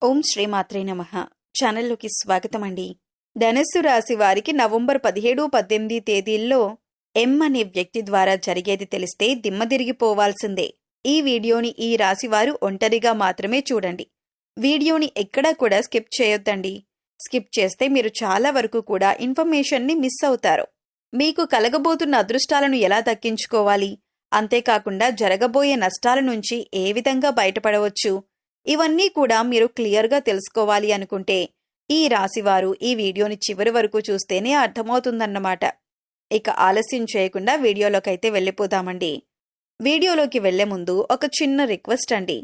ఓం శ్రీమాత్రే నమః. ఛానల్లోకి స్వాగతం అండి. ధనస్సు రాశి వారికి నవంబర్ 17, 18 తేదీల్లో ఎం అనే వ్యక్తి ద్వారా జరిగేది తెలిస్తే దిమ్మదిరిగిపోవాల్సిందే. ఈ వీడియోని ఈ రాశి వారు ఒంటరిగా మాత్రమే చూడండి. వీడియోని ఎక్కడా కూడా స్కిప్ చేయొద్దండి. స్కిప్ చేస్తే మీరు చాలా వరకు కూడా ఇన్ఫర్మేషన్ని మిస్ అవుతారు. మీకు కలగబోతున్న అదృష్టాలను ఎలా దక్కించుకోవాలి, అంతేకాకుండా జరగబోయే నష్టాల నుంచి ఏ విధంగా బయటపడవచ్చు, ఇవన్నీ కూడా మీరు క్లియర్గా తెలుసుకోవాలి అనుకుంటే ఈ రాశివారు ఈ వీడియోని చివరి వరకు చూస్తేనే అర్థమవుతుందన్నమాట. ఇక ఆలస్యం చేయకుండా వీడియోలోకైతే వెళ్ళిపోదామండి. వీడియోలోకి వెళ్లే ముందు ఒక చిన్న రిక్వెస్ట్ అండి.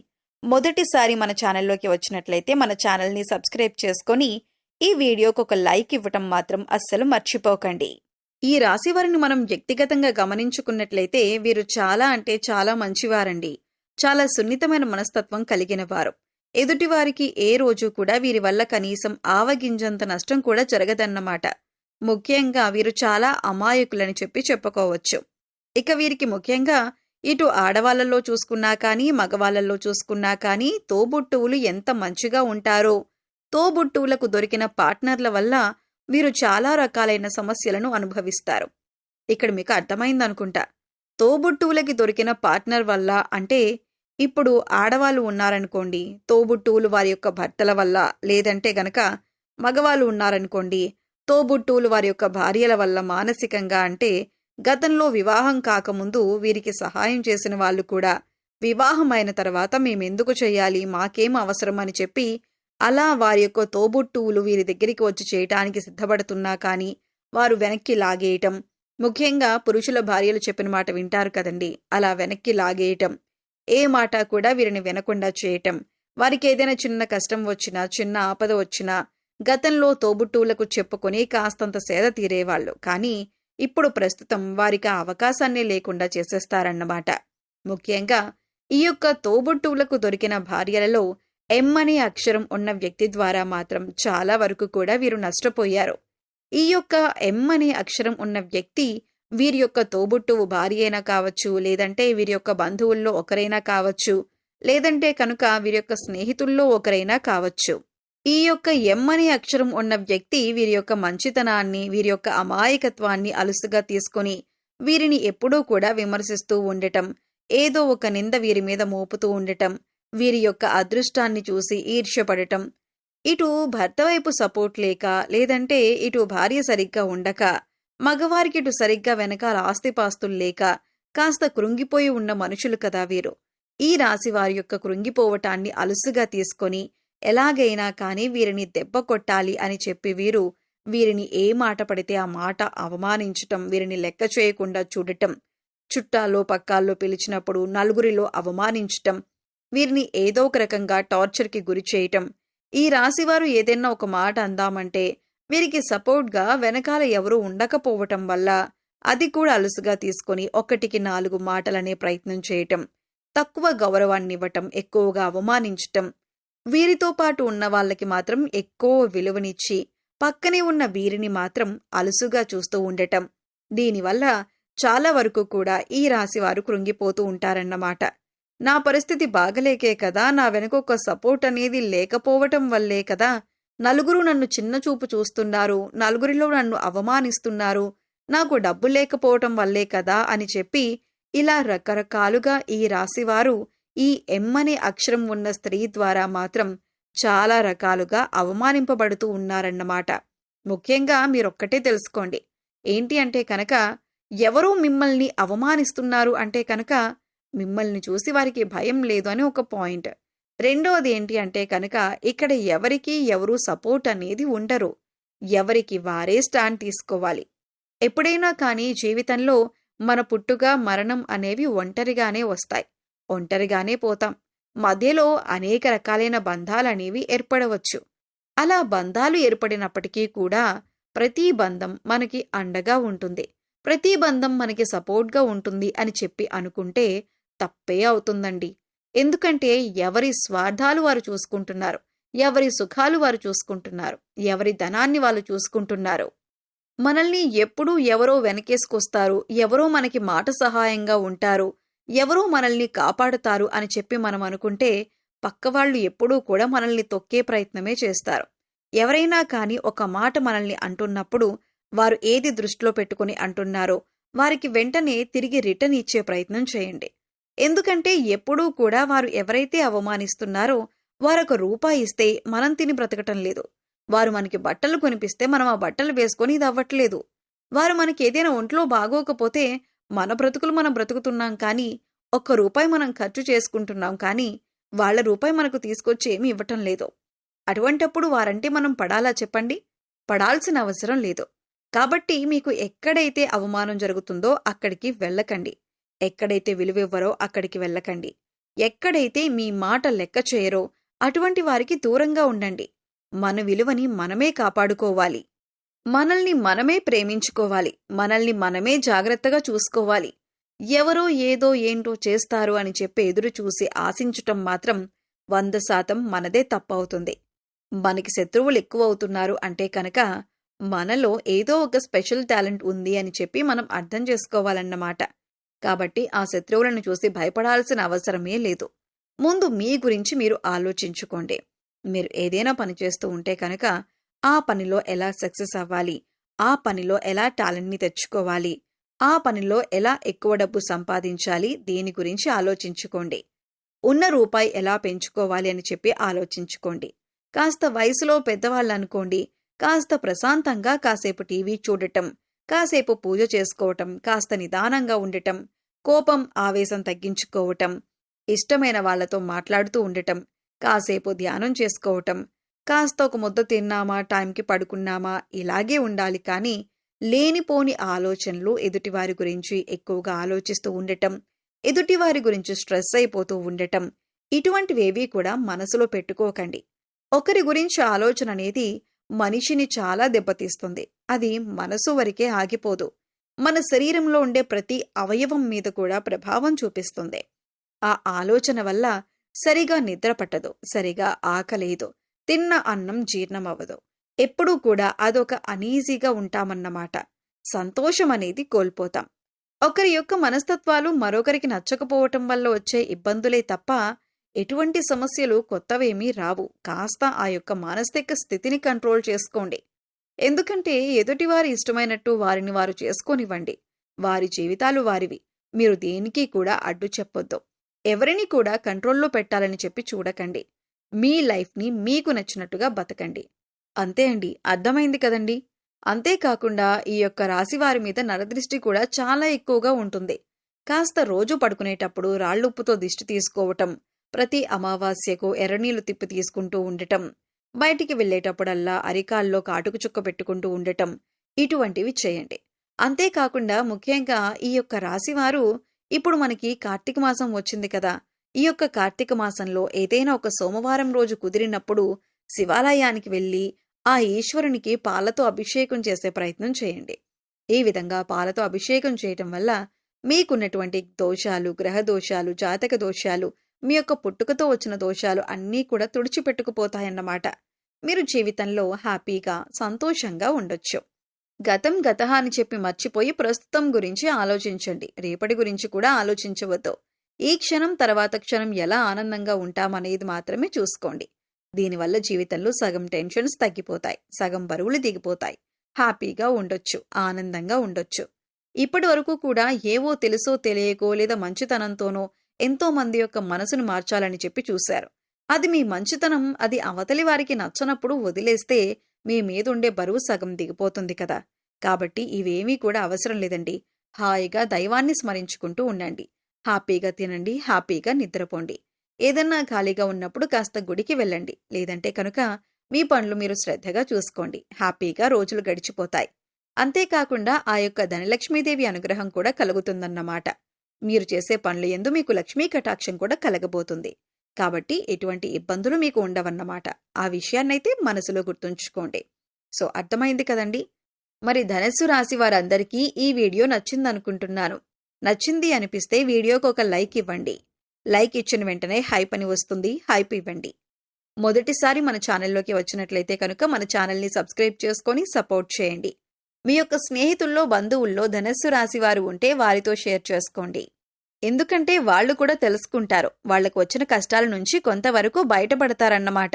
మొదటిసారి మన ఛానల్లోకి వచ్చినట్లయితే మన ఛానల్ని సబ్స్క్రైబ్ చేసుకొని ఈ వీడియోకి ఒక లైక్ ఇవ్వటం మాత్రం అస్సలు మర్చిపోకండి. ఈ రాశి వారిని మనం వ్యక్తిగతంగా గమనించుకున్నట్లయితే వీరు చాలా అంటే చాలా మంచివారండి. చాలా సున్నితమైన మనస్తత్వం కలిగిన వారు. ఎదుటివారికి ఏ రోజు కూడా వీరి వల్ల కనీసం ఆవగింజంత నష్టం కూడా జరగదన్నమాట. ముఖ్యంగా వీరు చాలా అమాయకులని చెప్పుకోవచ్చు. ఇక వీరికి ముఖ్యంగా ఇటు ఆడవాళ్లలో చూసుకున్నా కానీ మగవాళ్లలో చూసుకున్నా కానీ తోబుట్టువులు ఎంత మంచిగా ఉంటారో, తోబుట్టువులకు దొరికిన పార్ట్నర్ల వల్ల వీరు చాలా రకాలైన సమస్యలను అనుభవిస్తారు. ఇక్కడ మీకు అర్థమైందనుకుంటా. తోబుట్టువులకి దొరికిన పార్ట్నర్ వల్ల అంటే ఇప్పుడు ఆడవాళ్ళు ఉన్నారనుకోండి, తోబుట్టువులు వారి యొక్క భర్తల వల్ల, లేదంటే గనక మగవాళ్ళు ఉన్నారనుకోండి, తోబుట్టువులు వారి యొక్క భార్యల వల్ల మానసికంగా అంటే గతంలో వివాహం కాకముందు వీరికి సహాయం చేసిన వాళ్ళు కూడా వివాహమైన తర్వాత మేమెందుకు చేయాలి, మాకేం అవసరం అని చెప్పి అలా వారి యొక్క తోబుట్టువులు వీరి దగ్గరికి వచ్చి చేయటానికి సిద్ధపడుతున్నా కానీ వారు వెనక్కి లాగేయటం, ముఖ్యంగా పురుషుల భార్యలు చెప్పిన మాట వింటారు కదండి, అలా వెనక్కి లాగేయటం, ఏ మాట కూడా వీరిని వినకుండా చేయటం, వారికి ఏదైనా చిన్న కష్టం వచ్చినా చిన్న ఆపద వచ్చినా గతంలో తోబుట్టువులకు చెప్పుకొని కాస్తంత సేద తీరేవాళ్ళు. కానీ ఇప్పుడు ప్రస్తుతం వారికి ఆ అవకాశాన్ని లేకుండా చేసేస్తారన్నమాట. ముఖ్యంగా ఈ యొక్క తోబుట్టువులకు దొరికిన భార్యలలో ఎం అనే అక్షరం ఉన్న వ్యక్తి ద్వారా మాత్రం చాలా వరకు కూడా వీరు నష్టపోయారు. ఈ యొక్క ఎం అనే అక్షరం ఉన్న వ్యక్తి వీరి యొక్క తోబుట్టువు భార్య అయినా కావచ్చు, లేదంటే వీరి యొక్క బంధువుల్లో ఒకరైనా కావచ్చు, లేదంటే కనుక వీరి యొక్క స్నేహితుల్లో ఒకరైనా కావచ్చు. ఈ యొక్క ఎం అనే అక్షరం ఉన్న వ్యక్తి వీరి యొక్క మంచితనాన్ని, వీరి యొక్క అమాయకత్వాన్ని అలుసుగా తీసుకొని వీరిని ఎప్పుడూ కూడా విమర్శిస్తూ ఉండటం, ఏదో ఒక నింద వీరి మీద మోపుతూ ఉండటం, వీరి యొక్క అదృష్టాన్ని చూసి ఈర్ష్యపడటం, ఇటు భర్త వైపు సపోర్ట్ లేక, లేదంటే ఇటు భార్య సరిగ్గా ఉండక, మగవారికి ఇటు సరిగ్గా వెనకాల ఆస్తిపాస్తులు లేక కాస్త కృంగిపోయి ఉన్న మనుషులు కదా వీరు. ఈ రాశి వారి యొక్క కృంగిపోవటాన్ని అలుసుగా తీసుకొని ఎలాగైనా కానీ వీరిని దెబ్బ కొట్టాలి అని చెప్పి వీరిని ఏ మాట పడితే ఆ మాట అవమానించటం, వీరిని లెక్క చేయకుండా చూడటం, చుట్టాల్లో పక్కాల్లో పిలిచినప్పుడు నలుగురిలో అవమానించటం, వీరిని ఏదో ఒక రకంగా టార్చర్కి గురి చేయటం, ఈ రాశివారు ఏదైనా ఒక మాట అందామంటే వీరికి సపోర్ట్గా వెనకాల ఎవరూ ఉండకపోవటం వల్ల అది కూడా అలుసుగా తీసుకొని 1కి 4 మాటలనే ప్రయత్నం చేయటం, తక్కువ గౌరవాన్నివ్వటం, ఎక్కువగా అవమానించటం, వీరితో పాటు ఉన్న వాళ్ళకి మాత్రం ఎక్కువ విలువనిచ్చి పక్కనే ఉన్న వీరిని మాత్రం అలుసుగా చూస్తూ ఉండటం, దీనివల్ల చాలా వరకు కూడా ఈ రాశివారు కృంగిపోతూ ఉంటారన్నమాట. నా పరిస్థితి బాగలేకే కదా, నా వెనుక ఒక సపోర్ట్ అనేది లేకపోవటం వల్లే కదా నలుగురు నన్ను చిన్న చూపు చూస్తున్నారు, నలుగురిలో నన్ను అవమానిస్తున్నారు, నాకు డబ్బు లేకపోవటం వల్లే కదా అని చెప్పి ఇలా రకరకాలుగా ఈ రాశివారు ఈ ఎం అనే అక్షరం ఉన్న స్త్రీ ద్వారా మాత్రం చాలా రకాలుగా అవమానింపబడుతూ ఉన్నారన్నమాట. ముఖ్యంగా మీరొక్కటే తెలుసుకోండి, ఏంటి అంటే కనుక ఎవరూ మిమ్మల్ని అవమానిస్తున్నారు అంటే కనుక మిమ్మల్ని చూసి వారికి భయం లేదు అని ఒక పాయింట్. రెండోది ఏంటి అంటే కనుక ఇక్కడ ఎవరికి ఎవరూ సపోర్ట్ అనేది ఉండరు, ఎవరికి వారే స్టాండ్ తీసుకోవాలి. ఎప్పుడైనా కానీ జీవితంలో మన పుట్టుక మరణం అనేవి ఒంటరిగానే వస్తాయి, ఒంటరిగానే పోతాం. మధ్యలో అనేక రకాలైన బంధాలనేవి ఏర్పడవచ్చు. అలా బంధాలు ఏర్పడినప్పటికీ కూడా ప్రతి బంధం మనకి అండగా ఉంటుంది, ప్రతి బంధం మనకి సపోర్ట్గా ఉంటుంది అని చెప్పి అనుకుంటే తప్పే అవుతుందండి. ఎందుకంటే ఎవరి స్వార్థాలు వారు చూసుకుంటున్నారు, ఎవరి సుఖాలు వారు చూసుకుంటున్నారు, ఎవరి ధనాన్ని వాళ్ళు చూసుకుంటున్నారు. మనల్ని ఎప్పుడూ ఎవరో వెనకేసుకొస్తారు, ఎవరో మనకి మాట సహాయంగా ఉంటారు, ఎవరో మనల్ని కాపాడుతారు అని చెప్పి మనం అనుకుంటే పక్కవాళ్ళు ఎప్పుడూ కూడా మనల్ని తొక్కే ప్రయత్నమే చేస్తారు. ఎవరైనా కానీ ఒక మాట మనల్ని అంటున్నప్పుడు వారు ఏది దృష్టిలో పెట్టుకుని అంటున్నారో వారికి వెంటనే తిరిగి రిటర్న్ ఇచ్చే ప్రయత్నం చేయండి. ఎందుకంటే ఎప్పుడూ కూడా వారు ఎవరైతే అవమానిస్తున్నారో వారొక రూపాయి ఇస్తే మనం తిని బ్రతకటం లేదు. వారు మనకి బట్టలు కొనిపిస్తే మనం ఆ బట్టలు వేసుకొని ఇది అవ్వట్లేదు. వారు మనకి ఏదైనా ఒంట్లో బాగోకపోతే మన బ్రతుకులు మనం బ్రతుకుతున్నాం కానీ ఒక్క రూపాయి మనం ఖర్చు చేసుకుంటున్నాం కానీ వాళ్ళ రూపాయి మనకు తీసుకొచ్చి ఏమీ ఇవ్వటం లేదు. అటువంటప్పుడు వారంటే మనం పడాలా చెప్పండి? పడాల్సిన అవసరం లేదు. కాబట్టి మీకు ఎక్కడైతే అవమానం జరుగుతుందో అక్కడికి వెళ్ళకండి. ఎక్కడైతే విలువివ్వరో అక్కడికి వెళ్ళకండి. ఎక్కడైతే మీ మాట లెక్క చేయరో అటువంటి వారికి దూరంగా ఉండండి. మన విలువని మనమే కాపాడుకోవాలి. మనల్ని మనమే ప్రేమించుకోవాలి. మనల్ని మనమే జాగ్రత్తగా చూసుకోవాలి. ఎవరో ఏదో ఏంటో చేస్తారు అని చెప్పి ఎదురు చూసి ఆశించటం మాత్రం 100% మనదే తప్పవుతుంది. మనకి శత్రువులు ఎక్కువవుతున్నారు అంటే కనుక మనలో ఏదో ఒక స్పెషల్ టాలెంట్ ఉంది అని చెప్పి మనం అర్థం చేసుకోవాలన్నమాట. కాబట్టి ఆ శత్రువులను చూసి భయపడాల్సిన అవసరమే లేదు. ముందు మీ గురించి మీరు ఆలోచించుకోండి. మీరు ఏదైనా పని చేస్తూ ఉంటే కనుక ఆ పనిలో ఎలా సక్సెస్ అవ్వాలి, ఆ పనిలో ఎలా టాలెంట్ని తెచ్చుకోవాలి, ఆ పనిలో ఎలా ఎక్కువ డబ్బు సంపాదించాలి, దీని గురించి ఆలోచించుకోండి. ఉన్న రూపాయి ఎలా పెంచుకోవాలి అని చెప్పి ఆలోచించుకోండి. కాస్త వయసులో పెద్దవాళ్ళనుకోండి, కాస్త ప్రశాంతంగా కాసేపు టీవీ చూడటం, కాసేపు పూజ చేసుకోవటం, కాస్త నిదానంగా ఉండటం, కోపం ఆవేశం తగ్గించుకోవటం, ఇష్టమైన వాళ్లతో మాట్లాడుతూ ఉండటం, కాసేపు ధ్యానం చేసుకోవటం, కాస్త ఒక ముద్ద తిన్నామా టైంకి పడుకున్నామా ఇలాగే ఉండాలి. కానీ లేనిపోని ఆలోచనలు, ఎదుటివారి గురించి ఎక్కువగా ఆలోచిస్తూ ఉండటం, ఎదుటివారి గురించి స్ట్రెస్ అయిపోతూ ఉండటం, ఇటువంటివేవీ కూడా మనసులో పెట్టుకోకండి. ఒకరి గురించి ఆలోచన అనేది మనిషిని చాలా దెబ్బతీస్తుంది. అది మనసు వరకే ఆగిపోదు. మన శరీరంలో ఉండే ప్రతి అవయవం మీద కూడా ప్రభావం చూపిస్తుంది. ఆ ఆలోచన వల్ల సరిగా నిద్ర పట్టదు, సరిగా ఆకలేదు, తిన్న అన్నం జీర్ణమవ్వదు. ఎప్పుడూ కూడా అదొక అనీజీగా ఉంటామన్నమాట. సంతోషం అనేది కోల్పోతాం. ఒకరి యొక్క మనస్తత్వాలు మరొకరికి నచ్చకపోవటం వల్ల వచ్చే ఇబ్బందులే తప్ప ఎటువంటి సమస్యలు కొత్తవేమీ రావు. కాస్త ఆ యొక్క మానసిక స్థితిని కంట్రోల్ చేసుకోండి. ఎందుకంటే ఎదుటివారి ఇష్టమైనట్టు వారిని వారు చేసుకోనివ్వండి. వారి జీవితాలు వారివి. మీరు దేనికి కూడా అడ్డు చెప్పొద్దు. ఎవరిని కూడా కంట్రోల్లో పెట్టాలని చెప్పి చూడకండి. మీ లైఫ్ని మీకు నచ్చినట్టుగా బతకండి. అంతే అండి, అర్థమైంది కదండి. అంతేకాకుండా ఈ యొక్క రాశివారి మీద నరదృష్టి కూడా చాలా ఎక్కువగా ఉంటుంది. కాస్త రోజు పడుకునేటప్పుడు రాళ్లుప్పుతో దిష్టి తీసుకోవటం, ప్రతి అమావాస్యకు ఎర్రనీళ్లు తిప్పి తీసుకుంటూ ఉండటం, బయటికి వెళ్లేటప్పుడల్లా అరికాల్లో కాటుకు చుక్క పెట్టుకుంటూ ఉండటం, ఇటువంటివి చేయండి. అంతేకాకుండా ముఖ్యంగా ఈ యొక్క రాశివారు ఇప్పుడు మనకి కార్తీక మాసం వచ్చింది కదా, ఈ యొక్క కార్తీక మాసంలో ఏదైనా ఒక సోమవారం రోజు కుదిరినప్పుడు శివాలయానికి వెళ్ళి ఆ ఈశ్వరునికి పాలతో అభిషేకం చేసే ప్రయత్నం చేయండి. ఈ విధంగా పాలతో అభిషేకం చేయటం వల్ల మీకున్నటువంటి దోషాలు, గ్రహ దోషాలు, జాతక దోషాలు, మీ యొక్క పుట్టుకతో వచ్చిన దోషాలు అన్నీ కూడా తుడిచిపెట్టుకుపోతాయన్నమాట. మీరు జీవితంలో హ్యాపీగా, సంతోషంగా ఉండొచ్చు. గతం గతహ అని చెప్పి మర్చిపోయి ప్రస్తుతం గురించి ఆలోచించండి. రేపటి గురించి కూడా ఆలోచించవద్దు. ఈ క్షణం తర్వాత క్షణం ఎలా ఆనందంగా ఉంటామనేది మాత్రమే చూసుకోండి. దీనివల్ల జీవితంలో సగం టెన్షన్స్ తగ్గిపోతాయి, సగం బరువులు దిగిపోతాయి. హ్యాపీగా ఉండొచ్చు, ఆనందంగా ఉండొచ్చు. ఇప్పటి వరకు కూడా ఏవో తెలుసో తెలియకో లేదా మంచితనంతోనో ఎంతో మంది యొక్క మనసును మార్చాలని చెప్పి చూశారు. అది మీ మంచితనం, అది అవతలి వారికి నచ్చనప్పుడు వదిలేస్తే మీ మీదుండే బరువు సగం దిగిపోతుంది కదా. కాబట్టి ఇవేమీ కూడా అవసరం లేదండి. హాయిగా దైవాన్ని స్మరించుకుంటూ ఉండండి. హ్యాపీగా తినండి, హ్యాపీగా నిద్రపోండి. ఏదన్నా ఖాళీగా ఉన్నప్పుడు కాస్త గుడికి వెళ్ళండి. లేదంటే కనుక మీ పనులు మీరు శ్రద్ధగా చూసుకోండి. హ్యాపీగా రోజులు గడిచిపోతాయి. అంతేకాకుండా ఆ యొక్క ధనలక్ష్మీదేవి అనుగ్రహం కూడా కలుగుతుందన్నమాట. మీరు చేసే పనులు యందు మీకు లక్ష్మీ కటాక్షం కూడా కలగబోతుంది. కాబట్టి ఎటువంటి ఇబ్బందులు మీకు ఉండవన్నమాట. ఆ విషయాన్నైతే మనసులో గుర్తుంచుకోండి. సో అర్థమైంది కదండి. మరి ధనస్సు రాశి వారందరికీ ఈ వీడియో నచ్చిందనుకుంటున్నాను. నచ్చింది అనిపిస్తే వీడియోకి ఒక లైక్ ఇవ్వండి. లైక్ ఇచ్చిన వెంటనే హైప్ అని వస్తుంది, హైప్ ఇవ్వండి. మొదటిసారి మన ఛానల్లోకి వచ్చినట్లయితే కనుక మన ఛానల్ని సబ్స్క్రైబ్ చేసుకొని సపోర్ట్ చేయండి. మీ యొక్క స్నేహితుల్లో, బంధువుల్లో ధనస్సు రాశి వారు ఉంటే వారితో షేర్ చేసుకోండి. ఎందుకంటే వాళ్ళు కూడా తెలుసుకుంటారు. వాళ్లకు వచ్చిన కష్టాల నుంచి కొంతవరకు బయటపడతారన్నమాట.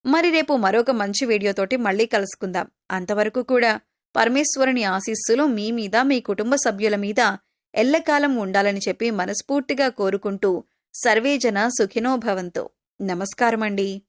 మరి రేపు మరొక మంచి వీడియోతోటి మళ్ళీ కలుసుకుందాం. అంతవరకు కూడా పరమేశ్వరుని ఆశీస్సులు మీ మీద, మీ కుటుంబ సభ్యుల మీద ఎల్లకాలం ఉండాలని చెప్పి మనస్ఫూర్తిగా కోరుకుంటూ సర్వేజన సుఖినో భవంతు. నమస్కారమండి.